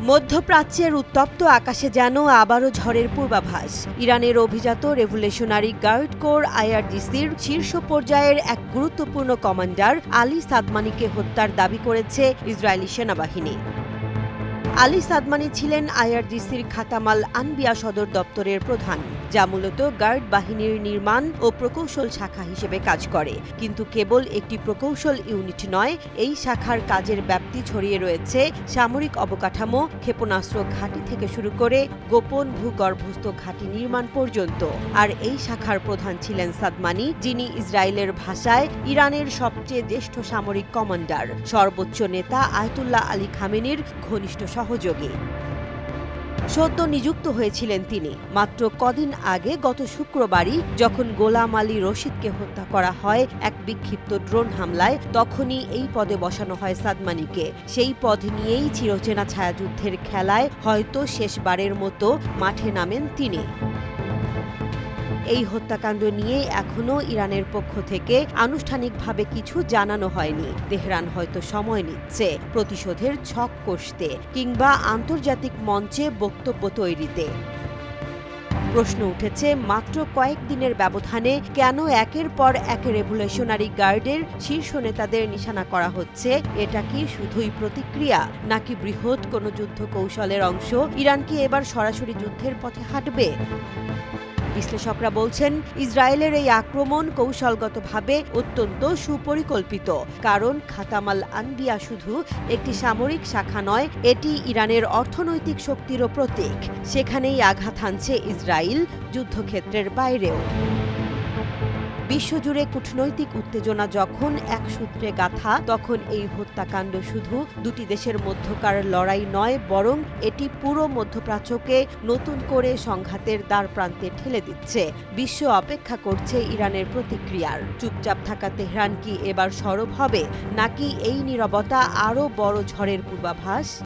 মধ্যপ্রাচ্যের উত্তপ্ত আকাশে যেন আবারও ঝড়ের পূর্বাভাস। ইরানের অভিজাত রেভলিউশনারি গার্ড কোর আইআরজিসির শীর্ষ পর্যায়ের এক গুরুত্বপূর্ণ কমান্ডার আলী সাদমানিকে হত্যার দাবি করেছে ইসরায়েলি সেনাবাহিনী। আলী সাদমানি ছিলেন আইআরজিসির খাতামাল আনবিয়া সদর দপ্তরের প্রধান, যা মূলত গার্ড বাহিনীর নির্মাণ ও প্রকৌশল শাখা হিসেবে কাজ করে। কিন্তু কেবল একটি প্রকৌশল ইউনিট নয়, এই শাখার কাজের ব্যাপ্তি ছড়িয়ে রয়েছে সামরিক অবকাঠামো, ক্ষেপণাস্ত্র ঘাঁটি থেকে শুরু করে গোপন ভূগর্ভস্থ ঘাঁটি নির্মাণ পর্যন্ত। আর এই শাখার প্রধান ছিলেন সাদমানি, যিনি ইসরায়েলের ভাষায় ইরানের সবচেয়ে জ্যেষ্ঠ সামরিক কমান্ডার, সর্বোচ্চ নেতা আয়াতুল্লাহ আলী খামেনির ঘনিষ্ঠ সহযোগী। সদ্য নিযুক্ত হয়েছিলেন তিনি। মাত্র কদিন আগে গত শুক্রবারই যখন গোলাম আলী রশিদকে হত্যা করা হয় এক বিক্ষিপ্ত ড্রোন হামলায়, তখনই এই পদে বসানো হয় সাদমানিকে। সেই পদ নিয়েই চিরচেনা ছায়াযুদ্ধের খেলায় হয়তো শেষবারের মতো মাঠে নামেন তিনি। এই হত্যাকাণ্ড নিয়ে এখনও ইরানের পক্ষ থেকে আনুষ্ঠানিকভাবে কিছু জানানো হয়নি। তেহরান হয়তো সময় নিচ্ছে প্রতিশোধের ছক কষতে কিংবা আন্তর্জাতিক মঞ্চে বক্তব্য তৈরিতে। প্রশ্ন উঠেছে, মাত্র কয়েকদিনের ব্যবধানে কেন একের পর এক রেভলিউশনারি গার্ডের শীর্ষ নেতাদের নিশানা করা হচ্ছে? এটা কি শুধুই প্রতিক্রিয়া, নাকি বৃহৎ কোনো যুদ্ধ কৌশলের অংশ? ইরান কি এবার সরাসরি যুদ্ধের পথে হাঁটবে? বিশ্লেষকরা বলছেন, ইসরায়েলের এই আক্রমণ কৌশলগতভাবে অত্যন্ত সুপরিকল্পিত। কারণ খাতামাল আনবিয়া শুধু একটি সামরিক শাখা নয়, এটি ইরানের অর্থনৈতিক শক্তিরও প্রতীক। সেখানেই আঘাত হানছে ইসরায়েল, যুদ্ধক্ষেত্রের বাইরেও। বিশ্বজুড়ে কূটনৈতিক উত্তেজনা যখন এক সূত্রে গাঁথা, তখন এই হত্যাকাণ্ড শুধু দুটি দেশের মধ্যকার লড়াই নয়, বরং এটি পুরো মধ্যপ্রাচ্যকে নতুন করে সংঘাতের দ্বারপ্রান্তে ঠেলে দিচ্ছে। বিশ্ব অপেক্ষা করছে ইরানের প্রতিক্রিয়ার। চুপচাপ থাকা তেহরান কি এবার সরব হবে, নাকি এই নীরবতা আরও বড় ঝড়ের পূর্বাভাস?